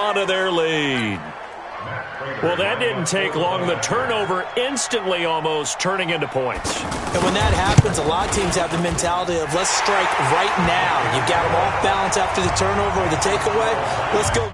on to their lead. Well, that didn't take long. The turnover instantly almost turning into points. And when that happens, a lot of teams have the mentality of let's strike right now. You've got them off balance after the turnover or the takeaway. Let's go.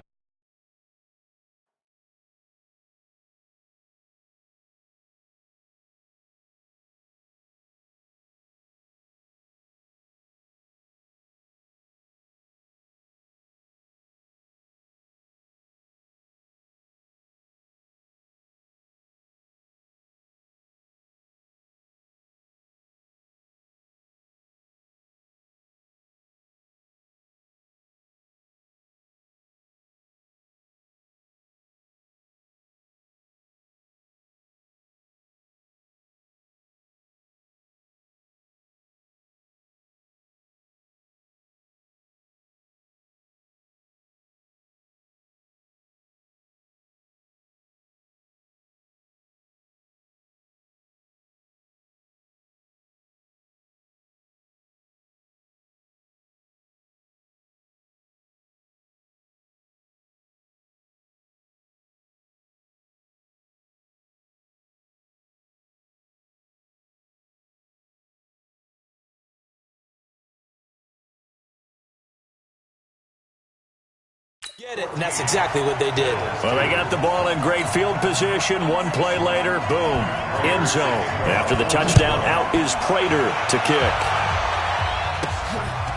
Get it, and that's exactly what they did. Well, they got the ball in great field position. One play later, boom, end zone. After the touchdown, out is Prater to kick.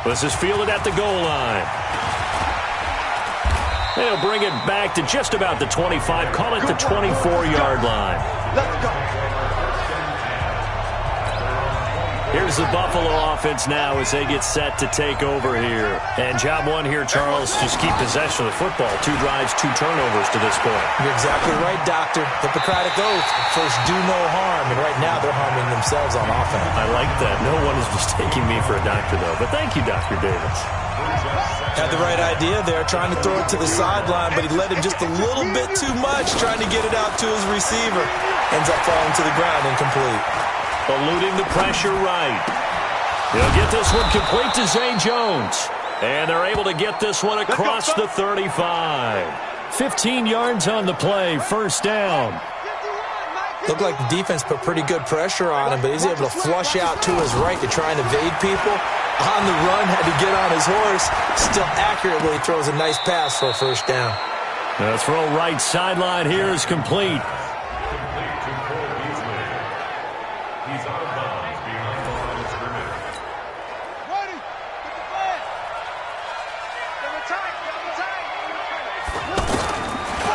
This is fielded at the goal line. They'll bring it back to just about the 25. Call it the 24-yard line. Let's go. Here's the Buffalo offense now as they get set to take over here. And job one here, Charles, just keep possession of the football. 2 drives, 2 turnovers to this point. You're exactly right, Doctor. Hippocratic oath. First, do no harm. And right now, they're harming themselves on offense. I like that. No one is mistaking me for a doctor, though. But thank you, Dr. Davis. Had the right idea there, trying to throw it to the sideline, but he led him just a little bit too much, trying to get it out to his receiver. Ends up falling to the ground incomplete. Eluding the pressure right. He'll get this one complete to Zay Jones. And they're able to get this one across the 35. 15 yards on the play, first down. Looked like the defense put pretty good pressure on him, but he's able to flush out to his right to try and evade people. On the run, had to get on his horse. Still accurately throws a nice pass for a first down. The throw right sideline here is complete.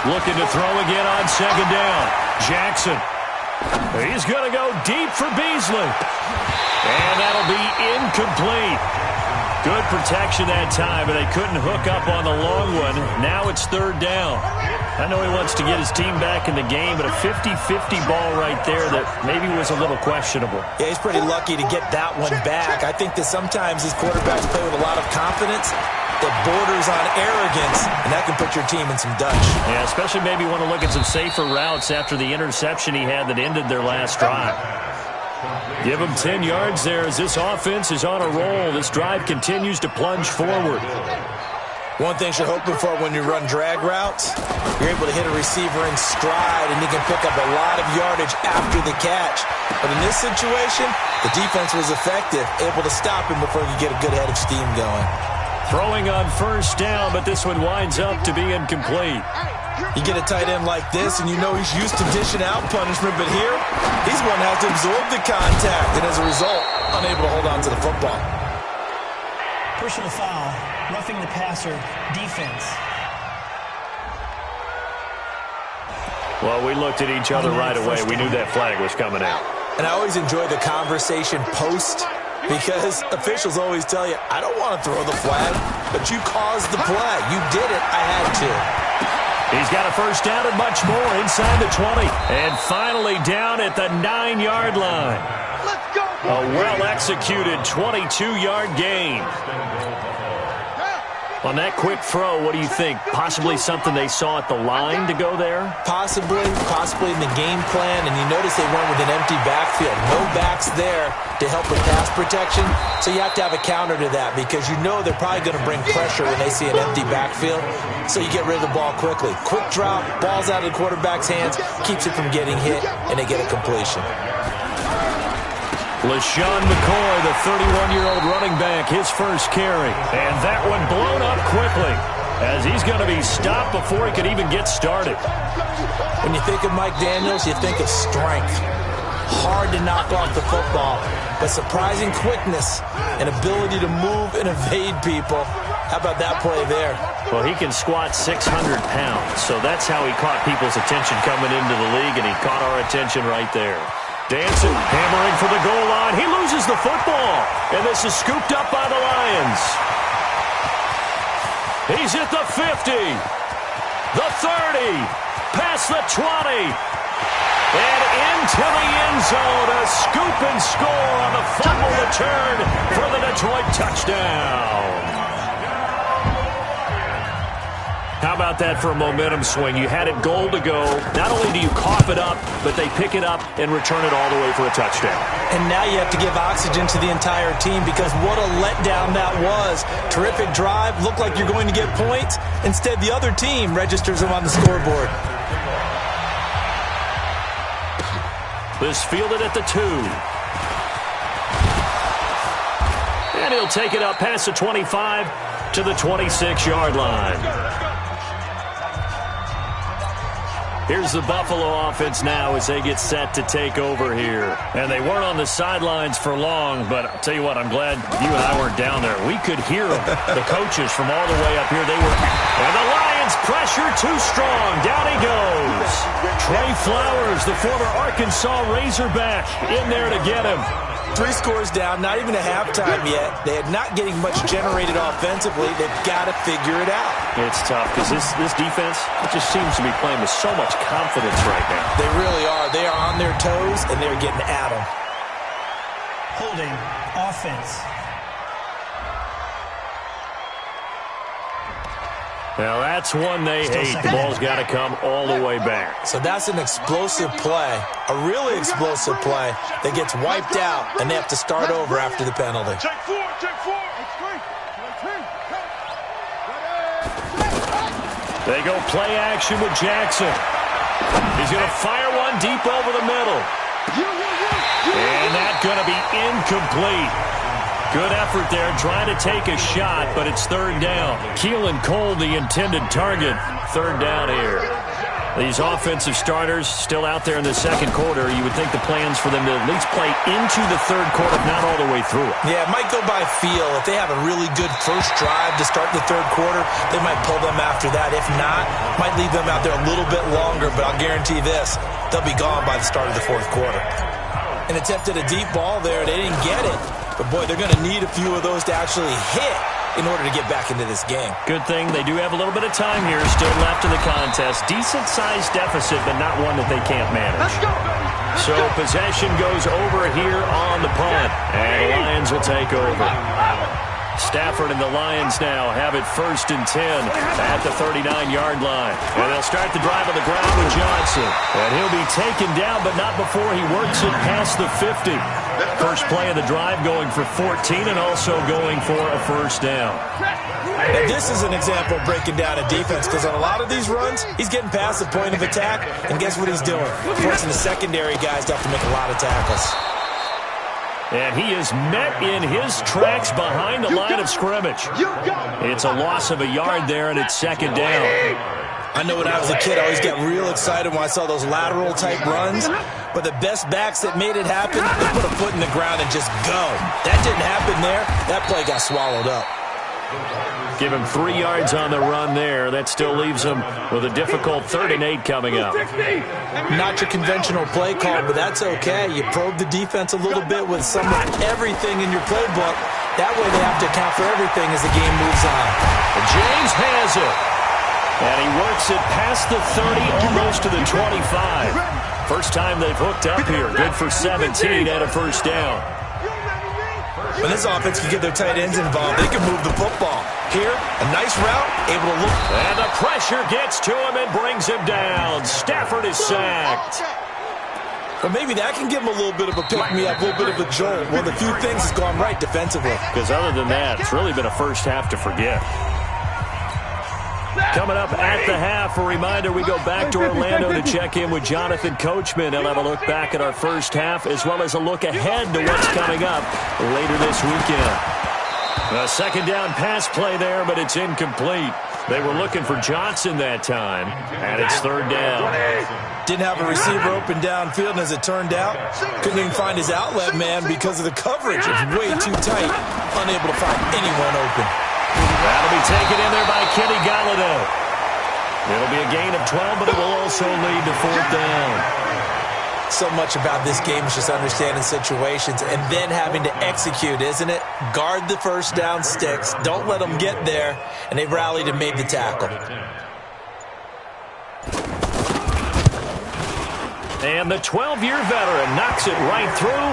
Looking to throw again on second down. Jackson. He's going to go deep for Beasley. And that'll be incomplete. Good protection that time, but they couldn't hook up on the long one. Now it's third down. I know he wants to get his team back in the game, but a 50-50 ball right there that maybe was a little questionable. Yeah, he's pretty lucky to get that one back. I think that sometimes these quarterbacks play with a lot of confidence that borders on arrogance, and that can put your team in some dutch. Yeah, especially maybe want to look at some safer routes after the interception he had that ended their last drive. Give him 10 yards there as this offense is on a roll. This drive continues to plunge forward. One thing you're hoping for when you run drag routes, you're able to hit a receiver in stride, and he can pick up a lot of yardage after the catch. But in this situation, the defense was effective, able to stop him before he could get a good head of steam going. Throwing on first down, but this one winds up to be incomplete. You get a tight end like this, and you know he's used to dishing out punishment, but here, he's one that has to absorb the contact, and as a result, unable to hold on to the football. Personal foul, roughing the passer, defense. Well, we looked at each other right away. We knew that flag was coming out. And I always enjoy the conversation post, because officials always tell you, I don't want to throw the flag, but you caused the play. You did it. I had to. He's got a first down and much more inside the 20. And finally down at the 9-yard line. Let's go. A well-executed 22-yard gain. On that quick throw, what do you think? Possibly something they saw at the line to go there? Possibly in the game plan, and you notice they went with an empty backfield. No backs there to help with pass protection, so you have to have a counter to that because you know they're probably going to bring pressure when they see an empty backfield, so you get rid of the ball quickly. Quick drop, ball's out of the quarterback's hands, keeps it from getting hit, and they get a completion. LaShawn McCoy, the 31-year-old running back, his first carry. And that one blown up quickly as he's going to be stopped before he could even get started. When you think of Mike Daniels, you think of strength. Hard to knock off the football, but surprising quickness and ability to move and evade people. How about that play there? Well, he can squat 600 pounds, so that's how he caught people's attention coming into the league, and he caught our attention right there. Dancing, hammering for the goal line. He loses the football, and this is scooped up by the Lions. He's at the 50, the 30, past the 20, and into the end zone. A scoop and score on the fumble return for the Detroit touchdown. How about that for a momentum swing? You had it goal to go. Not only do you cough it up, but they pick it up and return it all the way for a touchdown. And now you have to give oxygen to the entire team because what a letdown that was. Terrific drive. Looked like you're going to get points. Instead, the other team registers them on the scoreboard. This fielded at the 2. And he'll take it up past the 25 to the 26-yard line. Here's the Buffalo offense now as they get set to take over here. And they weren't on the sidelines for long, but I'll tell you what, I'm glad you and I weren't down there. We could hear them, the coaches from all the way up here. They were, and the Lions pressure too strong. Down he goes. Trey Flowers, the former Arkansas Razorback, in there to get him. 3 scores down, not even a halftime yet. They are not getting much generated offensively. They've got to figure it out. It's tough because this defense just seems to be playing with so much confidence right now. They really are. They are on their toes, and they're getting at them. Holding offense. Now, that's one they hate. The ball's got to come all the way back. So that's an explosive play, a really explosive play that gets wiped out, and they have to start over after the penalty. Check four. They go play action with Jackson. He's going to fire one deep over the middle. And that's going to be incomplete. Good effort there, trying to take a shot, but it's third down. Keelan Cole, the intended target, third down here. These offensive starters still out there in the second quarter. You would think the plans for them to at least play into the third quarter, not all the way through it. Yeah, it might go by feel. If they have a really good first drive to start the third quarter, they might pull them after that. If not, might leave them out there a little bit longer, but I'll guarantee this, they'll be gone by the start of the fourth quarter. And attempted a deep ball there. They didn't get it. But, boy, they're going to need a few of those to actually hit in order to get back into this game. Good thing they do have a little bit of time here still left in the contest. Decent-sized deficit, but not one that they can't manage. Let's go, baby. So possession goes over here on the punt, and the Lions will take over. Stafford and the Lions now have it 1st and 10 at the 39-yard line. And they'll start the drive on the ground with Johnson. And he'll be taken down, but not before he works it past the 50. First play of the drive going for 14 and also going for a first down. And this is an example of breaking down a defense because on a lot of these runs, he's getting past the point of attack, and guess what he's doing? Forcing the secondary guys to have to make a lot of tackles. And he is met in his tracks behind the line of scrimmage. It's a loss of a yard there, and it's second down. I know when I was a kid, I always got real excited when I saw those lateral-type runs. But the best backs that made it happen, they put a foot in the ground and just go. That didn't happen there. That play got swallowed up. Give him 3 yards on the run there. That still leaves him with a difficult 3rd and 8 coming up. Not your conventional play call, but that's okay. You probe the defense a little bit with some of everything in your playbook. That way they have to account for everything as the game moves on. And James has it. And he works it past the 30, almost to the 25. First time they've hooked up here. Good for 17 and a first down. When this offense can get their tight ends involved, they can move the football. Here, a nice route, able to look. And the pressure gets to him and brings him down. Stafford is sacked. But maybe that can give him a little bit of a pick-me-up, a little bit of a jolt. One of the few things that's gone right defensively. Because other than that, it's really been a first half to forget. Coming up at the half, a reminder, we go back to Orlando to check in with Jonathan Coachman. He'll have a look back at our first half as well as a look ahead to what's coming up later this weekend. A second down pass play there, but it's incomplete. They were looking for Johnson that time, and it's third down. Didn't have a receiver open downfield, and as it turned out, couldn't even find his outlet man because of the coverage. It was way too tight, unable to find anyone open. That'll be taken in there by Kenny Golladay. It'll be a gain of 12, but it will also lead to fourth down. So much about this game is just understanding situations and then having to execute, isn't it? Guard the first down sticks. Don't let them get there. And they rallied and made the tackle. And the 12-year veteran knocks it right through.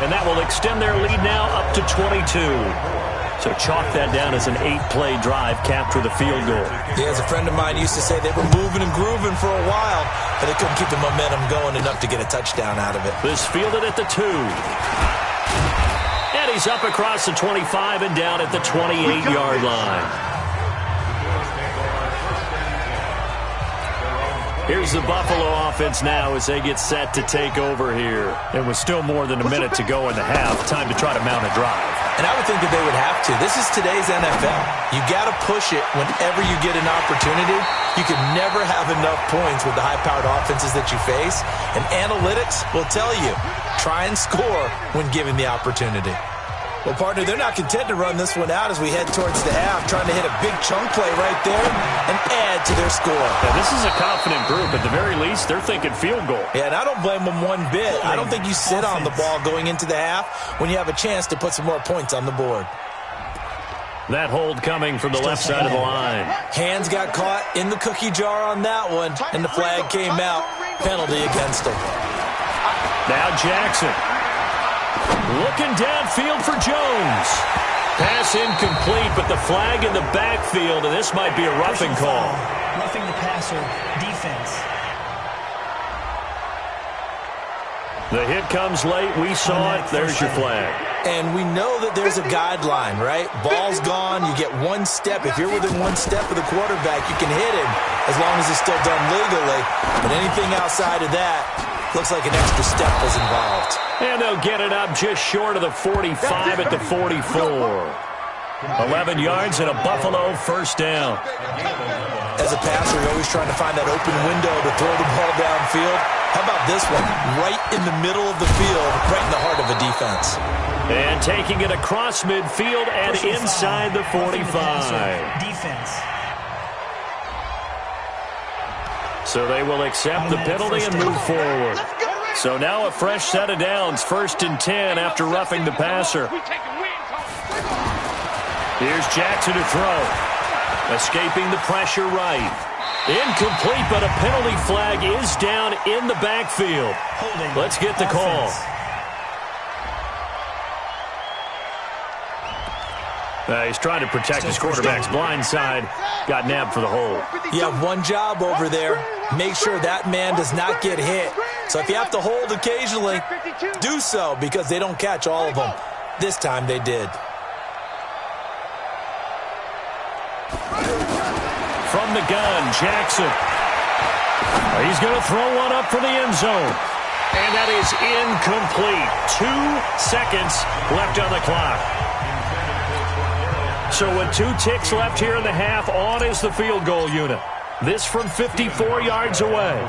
And that will extend their lead now up to 22. So chalk that down as an 8-play drive, capture the field goal. Yeah, as a friend of mine used to say, they were moving and grooving for a while, but they couldn't keep the momentum going enough to get a touchdown out of it. This fielded at the 2. And he's up across the 25 and down at the 28-yard line. Here's the Buffalo offense now as they get set to take over here. And with still more than a minute to go in the half, time to try to mount a drive. And I would think that they would have to. This is today's NFL. You got to push it whenever you get an opportunity. You can never have enough points with the high-powered offenses that you face. And analytics will tell you, try and score when given the opportunity. Well, partner, they're not content to run this one out as we head towards the half, trying to hit a big chunk play right there and add to their score. Yeah, this is a confident group. At the very least, they're thinking field goal. Yeah, and I don't blame them one bit. I don't think you sit on the ball going into the half when you have a chance to put some more points on the board. That hold coming from the left side of the line. Hands got caught in the cookie jar on that one, and the flag came out. Penalty against him. Now Jackson. Looking downfield for Jones. Pass incomplete, but the flag in the backfield, and this might be a roughing call. Roughing the passer, defense. The hit comes late. We saw it. There's your flag. And we know that there's a guideline, right? Ball's gone. You get one step. If you're within one step of the quarterback, you can hit him as long as it's still done legally. But anything outside of that, looks like an extra step was involved. And they'll get it up just short of the 45 at the 44. 11 yards and a Buffalo first down. As a passer, you're always trying to find that open window to throw the ball downfield. How about this one? Right in the middle of the field, right in the heart of a defense. And taking it across midfield and inside the 45. Defense. So they will accept the penalty and move forward. So now a fresh set of downs, 1st and 10 after roughing the passer. Here's Jackson to throw. Escaping the pressure right. Incomplete, but a penalty flag is down in the backfield. Let's get the call. He's trying to protect his quarterback's blind side. Got nabbed for the hold. You have one job over there. Make sure that man does not get hit. So if you have to hold occasionally, do so because they don't catch all of them. This time they did. From the gun, Jackson. He's going to throw one up for the end zone. And that is incomplete. 2 seconds left on the clock. So with 2 ticks left here in the half, on is the field goal unit. This from 54 yards away.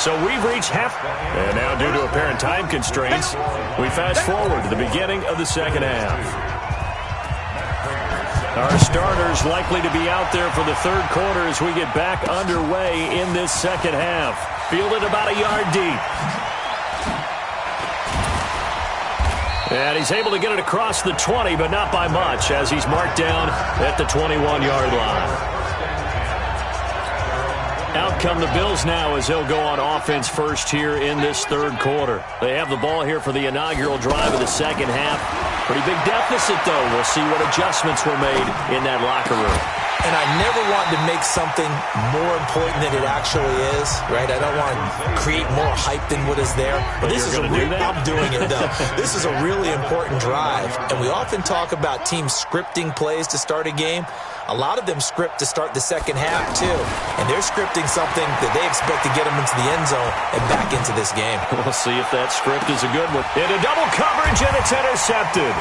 So we've reached half. And now due to apparent time constraints, we fast forward to the beginning of the second half. Our starters likely to be out there for the third quarter as we get back underway in this second half. Fielded about a yard deep. And he's able to get it across the 20, but not by much as he's marked down at the 21-yard line. come the Bills now as they'll go on offense first here in this third quarter. They have the ball here for the inaugural drive of the second half. Pretty big deficit, though. We'll see what adjustments were made in that locker room. And I never want to make something more important than it actually is, right? I don't want to create more hype than what is there. But this is I'm doing it, though. This is a really important drive. And we often talk about teams scripting plays to start a game. A lot of them script to start the second half, too. And they're scripting something that they expect to get them into the end zone and back into this game. We'll see if that script is a good one. Into double coverage, and it's intercepted.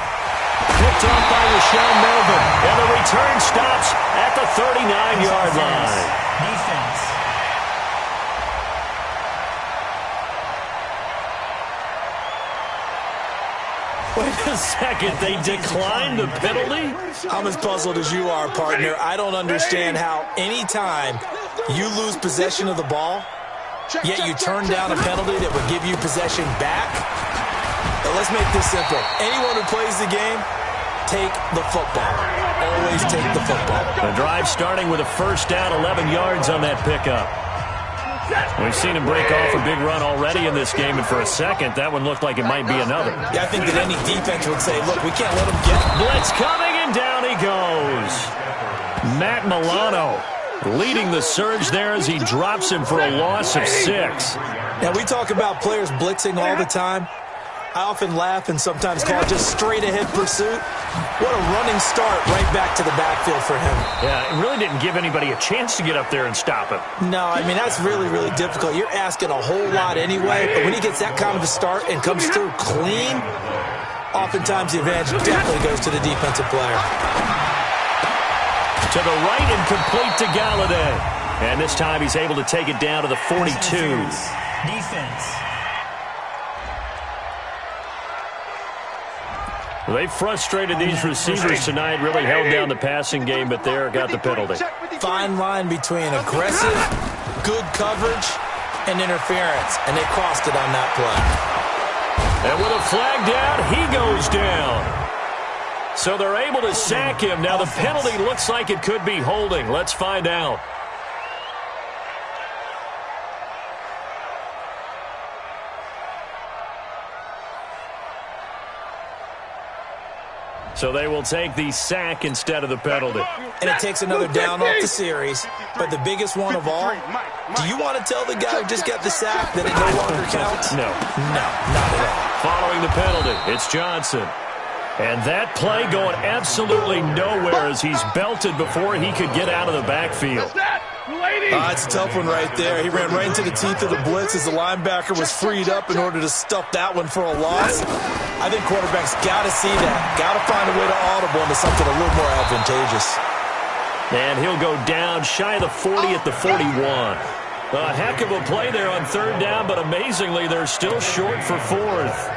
Picked off by Rashaan Melvin. And the return stops at the 39-yard line. Defense. Wait a second. They declined the penalty? I'm as puzzled as you are, partner. I don't understand how any time you lose possession of the ball, yet you turn down a penalty that would give you possession back. But let's make this simple. Anyone who plays the game, take the football. Always take the football. The drive starting with a first down, 11 yards on that pickup. We've seen him break off a big run already in this game, and for a second, that one looked like it might be another. Yeah, I think that any defense would say, look, we can't let him get it. Blitz coming, and down he goes. Matt Milano leading the surge there as he drops him for a loss of 6. Now, we talk about players blitzing all the time. I often laugh and sometimes call it just straight-ahead pursuit. What a running start right back to the backfield for him. Yeah, it really didn't give anybody a chance to get up there and stop him. No, I mean, that's really, really difficult. You're asking a whole lot anyway, but when he gets that kind of a start and comes through clean, oftentimes the advantage definitely goes to the defensive player. To the right and complete to Galladay. And this time he's able to take it down to the 42. Defense. They frustrated these receivers tonight, really held down the passing game, but there got the penalty. Fine line between aggressive, good coverage, and interference, and they crossed it on that play. And with a flag down, he goes down. So they're able to sack him. Now the penalty looks like it could be holding. Let's find out. So they will take the sack instead of the penalty. And it takes another down off the series. But the biggest one of all, do you want to tell the guy who just got the sack that it no longer counts? No. No, not at all. Following the penalty, it's Johnson. And that play going absolutely nowhere as he's belted before he could get out of the backfield. It's a tough one right there. He ran right into the teeth of the blitz as the linebacker was freed up in order to stuff that one for a loss. I think quarterbacks got to see that. Got to find a way to audible into something a little more advantageous. And he'll go down shy of the 40 at the 41. A heck of a play there on third down, but amazingly, they're still short for fourth.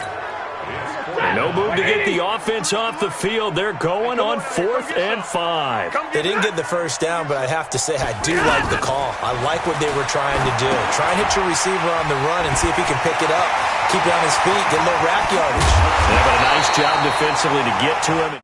And no move to get the offense off the field. They're going on 4th and 5. They didn't get the first down, but I have to say I do like the call. I like what they were trying to do. Try and hit your receiver on the run and see if he can pick it up. Keep it on his feet, get a little rack yardage. Yeah, but a nice job defensively to get to him.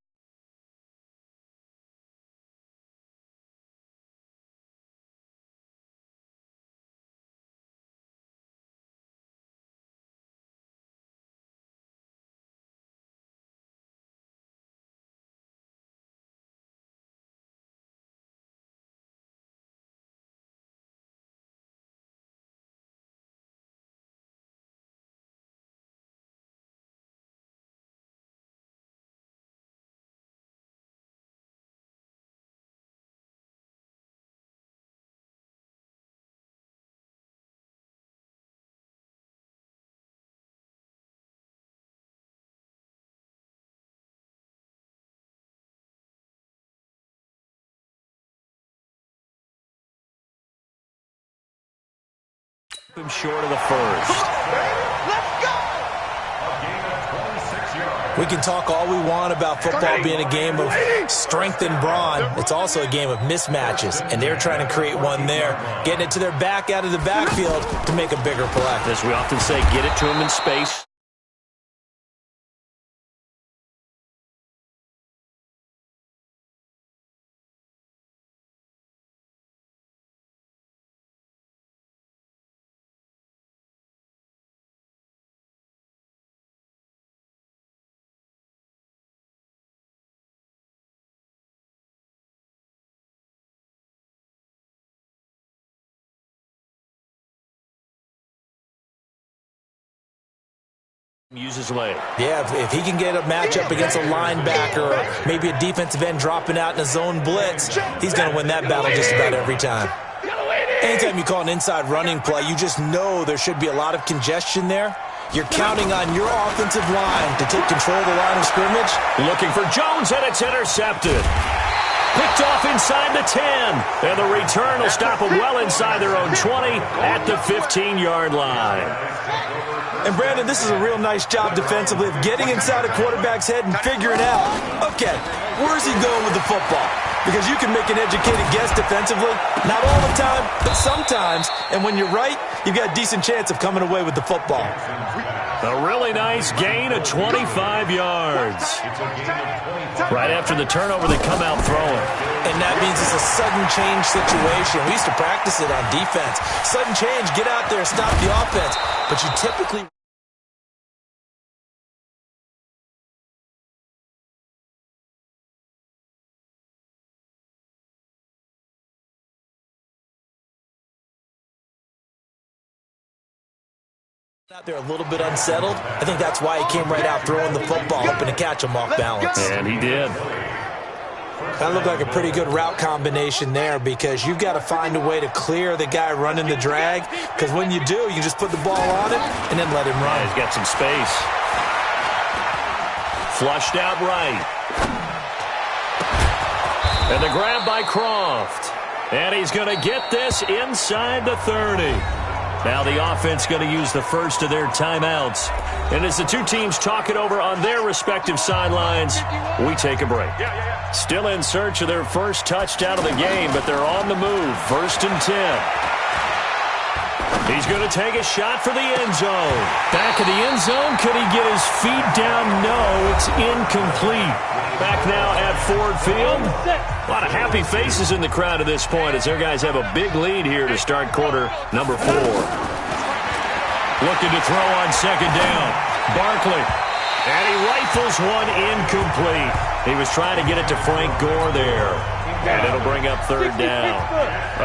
Him short of the first. We can talk all we want about football being a game of strength and brawn. It's also a game of mismatches, and they're trying to create one there, getting it to their back out of the backfield to make a bigger play. As we often say, get it to him in space. Uses leg. Yeah, if he can get a matchup against a linebacker or maybe a defensive end dropping out in a zone blitz, he's going to win that battle just about every time. Anytime you call an inside running play, you just know there should be a lot of congestion there. You're counting on your offensive line to take control of the line of scrimmage. Looking for Jones, and it's intercepted. Picked off inside the 10. And the return will stop them well inside their own 20 at the 15-yard line. And, Brandon, this is a real nice job defensively of getting inside a quarterback's head and figuring out, okay, where's he going with the football? Because you can make an educated guess defensively. Not all the time, but sometimes. And when you're right, you've got a decent chance of coming away with the football. A really nice gain of 25 yards. Right after the turnover, they come out throwing. And that means it's a sudden change situation. We used to practice it on defense. Sudden change, get out there, stop the offense. But you typically... out there a little bit unsettled. I think that's why he came right out throwing the football, hoping to catch him off balance. And he did. That looked like a pretty good route combination there because you've got to find a way to clear the guy running the drag, because when you do, you just put the ball on him and then let him run. Yeah, he's got some space. Flushed out right. And the grab by Croft. And he's going to get this inside the 30. Now the offense going to use the first of their timeouts. And as the two teams talk it over on their respective sidelines, we take a break. Still in search of their first touchdown of the game, but they're on the move. 1st and 10. He's going to take a shot for the end zone. Back of the end zone. Could he get his feet down? No, it's incomplete. Back now at Ford Field. A lot of happy faces in the crowd at this point as their guys have a big lead here to start quarter number 4. Looking to throw on 2nd down. Barkley. And he rifles one incomplete. He was trying to get it to Frank Gore there. And it'll bring up 3rd down.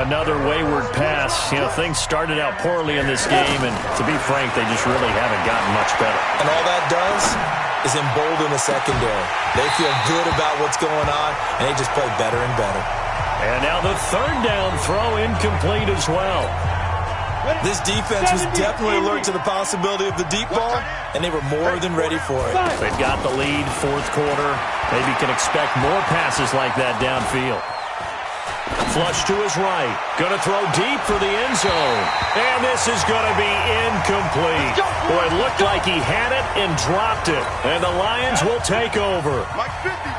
Another wayward pass. You know, things started out poorly in this game, and to be frank, they just really haven't gotten much better. And all that does is embolden the secondary. They feel good about what's going on, and they just play better and better. And now the 3rd down throw incomplete as well. This defense was definitely alert to the possibility of the deep ball, and they were more than ready for it. They've got the lead, 4th quarter. Maybe can expect more passes like that downfield. Flush to his right. Going to throw deep for the end zone. And this is going to be incomplete. Boy, it looked like he had it and dropped it. And the Lions will take over.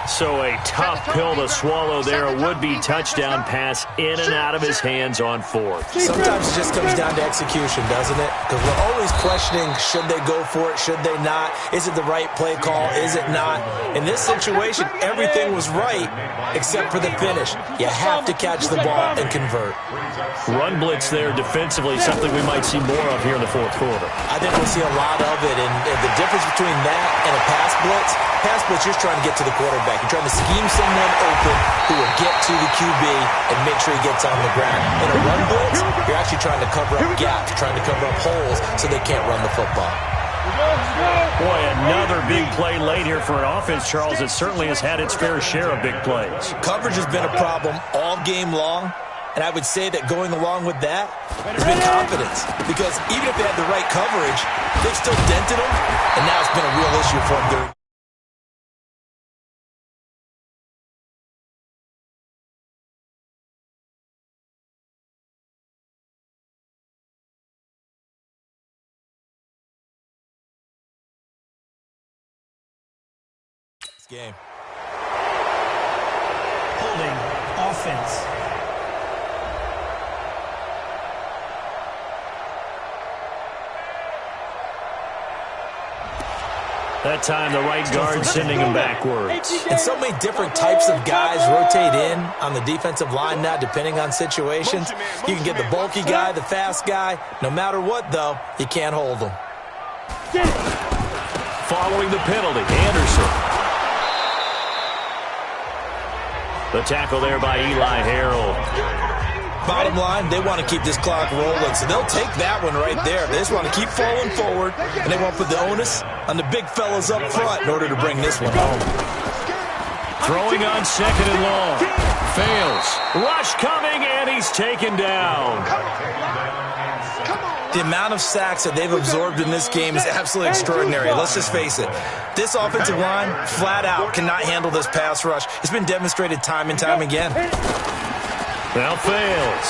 So a tough pill to swallow there. A would-be touchdown pass in and out of his hands on 4th. Sometimes it just comes down to execution, doesn't it? Because we're always questioning, should they go for it, should they not? Is it the right play call, is it not? In this situation, everything was right except for the finish. You have to catch the ball and convert. Run blitz there defensively, something we might see more of here in the 4th quarter. I think we'll see a lot of it, and the difference between that and a pass blitz, you're just trying to get to the quarterback. You're trying to scheme someone open who will get to the QB and make sure he gets on the ground. In a run blitz, you're actually trying to cover up gaps, trying to cover up holes so they can't run the football. Boy, another big play late here for an offense, Charles, that certainly has had its fair share of big plays. Coverage has been a problem all game long, and I would say that going along with that has been confidence. Because even if they had the right coverage, they've still dented them, and now it's been a real issue for them. Game. Holding offense. That time the right guard sending him backwards. And so many different types of guys rotate in on the defensive line now, depending on situations. You can get the bulky guy, the fast guy. No matter what, though, you can't hold them. Following the penalty, Anderson. The tackle there by Eli Harold. Bottom line, they want to keep this clock rolling, so they'll take that one right there. They just want to keep falling forward, and they won't put the onus on the big fellas up front in order to bring this one home. Throwing on second and long. Fails. Rush coming, and he's taken down. The amount of sacks that they've absorbed in this game is absolutely extraordinary. Let's just face it. This offensive line, flat out, cannot handle this pass rush. It's been demonstrated time and time again. Now fails.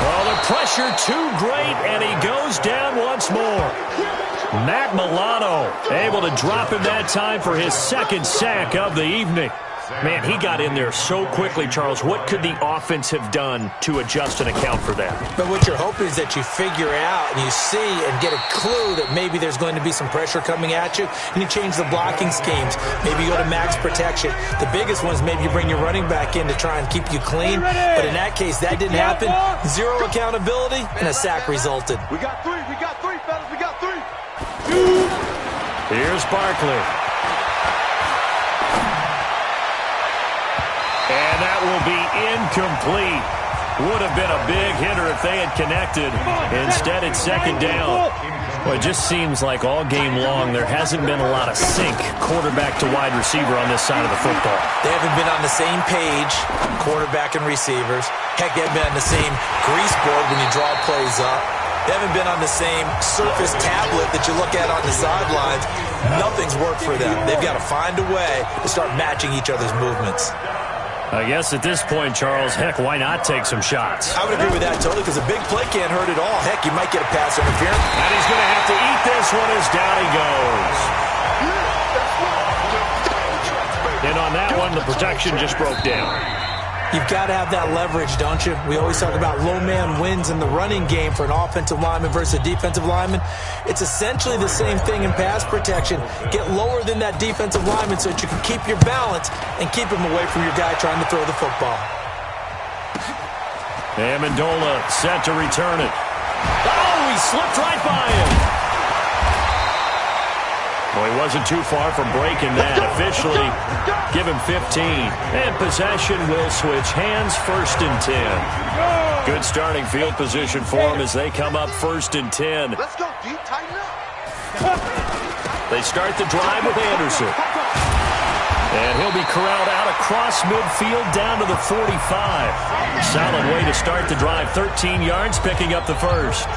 Well, the pressure too great, and he goes down once more. Matt Milano able to drop him that time for his second sack of the evening. Man, he got in there so quickly, Charles. What could the offense have done to adjust and account for that? But what you're hoping is that you figure out and you see and get a clue that maybe there's going to be some pressure coming at you, and you change the blocking schemes. Maybe you go to max protection. The biggest one is maybe you bring your running back in to try and keep you clean. But in that case, that didn't happen. Zero accountability, and a sack resulted. We got three, fellas, we got three. Here's Barkley. And that will be incomplete. Would have been a big hitter if they had connected. Instead, it's second down. Well, it just seems like all game long there hasn't been a lot of sync quarterback to wide receiver on this side of the football. They haven't been on the same page, quarterback and receivers. Heck, they haven't been on the same grease board when you draw plays up. They haven't been on the same surface tablet that you look at on the sidelines. Nothing's worked for them. They've got to find a way to start matching each other's movements. I guess at this point, Charles, heck, why not take some shots? I would agree with that totally, because a big play can't hurt at all. Heck, you might get a pass interference. And he's going to have to eat this one as down he goes. And on that one, the protection just broke down. You've got to have that leverage, don't you? We always talk about low man wins in the running game for an offensive lineman versus a defensive lineman. It's essentially the same thing in pass protection. Get lower than that defensive lineman so that you can keep your balance and keep him away from your guy trying to throw the football. Amendola set to return it. Oh, he slipped right by him. Well, he wasn't too far from breaking that. Officially, give him 15. And possession will switch hands, 1st and 10. Good starting field position for him as they come up 1st and 10. Let's go, D. Tighten up. They start the drive with Anderson. And he'll be corralled out across midfield down to the 45. Solid way to start the drive. 13 yards, picking up the first.